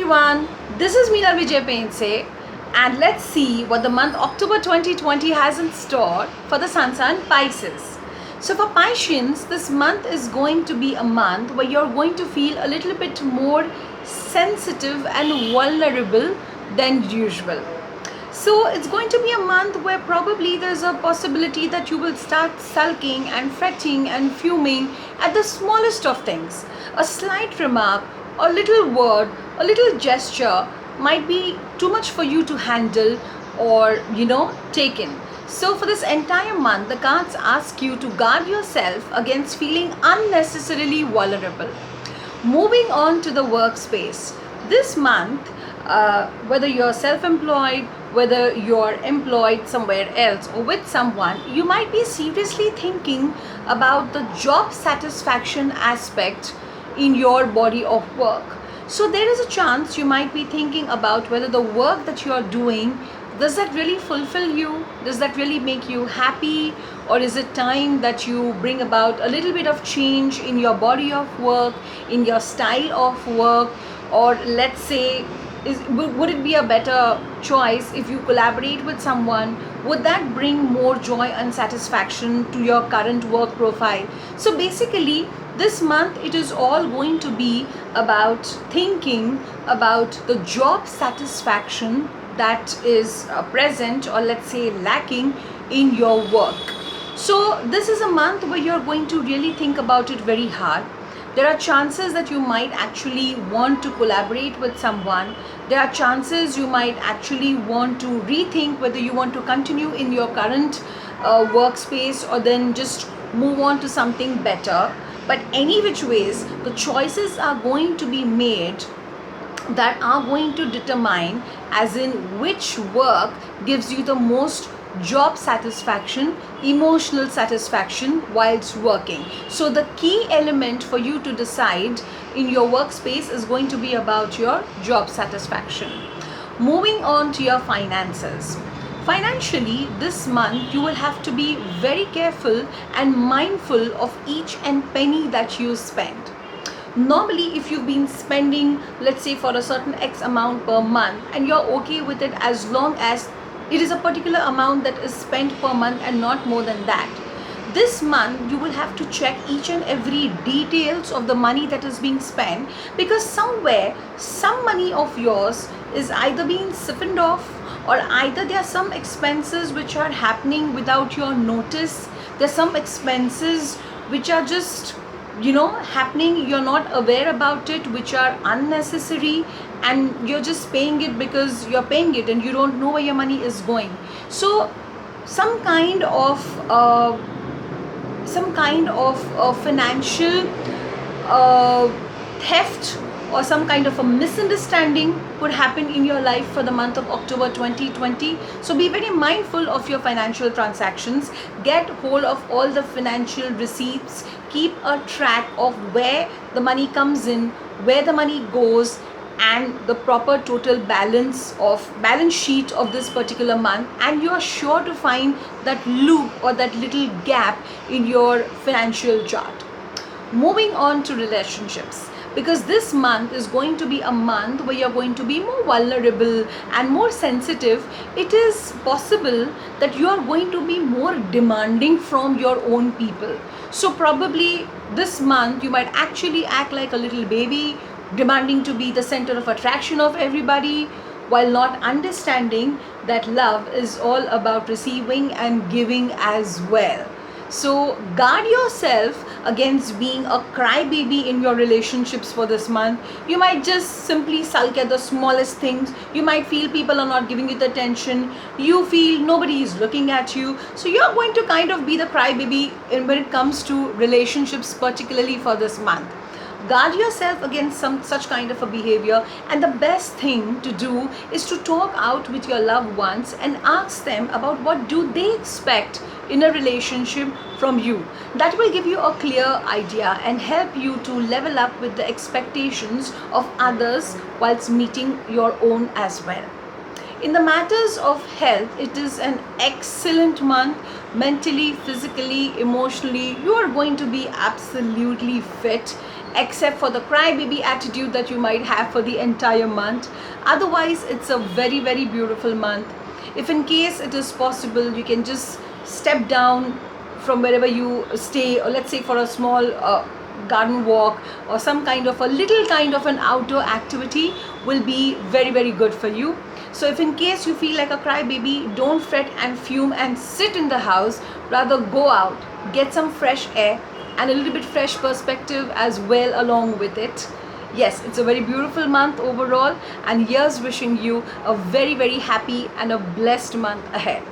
everyone, this is Meena Vijay Pense, and let's see what the month October 2020 has in store for the Sun sign Pisces. So for Pisceans, this month is going to be a month where you're going to feel a little bit more sensitive and vulnerable than usual. So it's going to be a month where probably there's a possibility that you will start sulking and fretting and fuming at the smallest of things. A slight remark, a little word, a little gesture might be too much for you to handle or take in. So for this entire month, the cards ask you to guard yourself against feeling unnecessarily vulnerable. Moving on to the workspace, this month, whether you're self-employed, whether you're employed somewhere else or with someone, you might be seriously thinking about the job satisfaction aspect in your body of work. So there is a chance you might be thinking about whether the work that you're doing, does that really fulfill you? Does that really make you happy? Or is it time that you bring about a little bit of change in your body of work, in your style of work? Or let's say, would it be a better choice if you collaborate with someone? Would that bring more joy and satisfaction to your current work profile? So basically, this month it is all going to be about thinking about the job satisfaction that is present, or let's say lacking, in your work. So this is a month where you're going to really think about it very hard. There are chances that you might actually want to collaborate with someone. There are chances you might actually want to rethink whether you want to continue in your current workspace or then just move on to something better. But any which ways, the choices are going to be made that are going to determine as in which work gives you the most job satisfaction, emotional satisfaction whilst working. So the key element for you to decide in your workspace is going to be about your job satisfaction. Moving on to your finances. Financially, this month you will have to be very careful and mindful of each and penny that you spend. Normally, if you've been spending, let's say, for a certain X amount per month and you're okay with it as long as it is a particular amount that is spent per month and not more than that, this month you will have to check each and every details of the money that is being spent, because somewhere some money of yours is either being siphoned off, or either there are some expenses which are happening without your notice. There's some expenses which are just happening, you're not aware about it, which are unnecessary, and you're just paying it because you're paying it and you don't know where your money is going. So some kind of financial theft or some kind of a misunderstanding could happen in your life for the month of October 2020. So be very mindful of your financial transactions. Get hold of all the financial receipts. Keep a track of where the money comes in, where the money goes, and the proper total balance sheet of this particular month, and you are sure to find that loop or that little gap in your financial chart. Moving on to relationships, because this month is going to be a month where you're going to be more vulnerable and more sensitive. It is possible that you are going to be more demanding from your own people. So probably this month you might actually act like a little baby, demanding to be the center of attraction of everybody, while not understanding that love is all about receiving and giving as well. So guard yourself against being a crybaby in your relationships for this month. You might just simply sulk at the smallest things. You might feel people are not giving you the attention. You feel nobody is looking at you. So you're going to kind of be the crybaby when it comes to relationships, particularly for this month. Guard yourself against some such kind of a behavior, and the best thing to do is to talk out with your loved ones and ask them about what do they expect in a relationship from you. That will give you a clear idea and help you to level up with the expectations of others whilst meeting your own as well. In the matters of health, it is an excellent month. Mentally, physically, emotionally, you are going to be absolutely fit except for the crybaby attitude that you might have for the entire month. Otherwise, it's a very, very beautiful month. If in case it is possible, you can just step down from wherever you stay, or let's say for a small garden walk, or some kind of a little kind of an outdoor activity will be very, very good for you. So if in case you feel like a crybaby, don't fret and fume and sit in the house. Rather go out, get some fresh air and a little bit fresh perspective as well along with it. Yes, it's a very beautiful month overall, and here's wishing you a very, very happy and a blessed month ahead.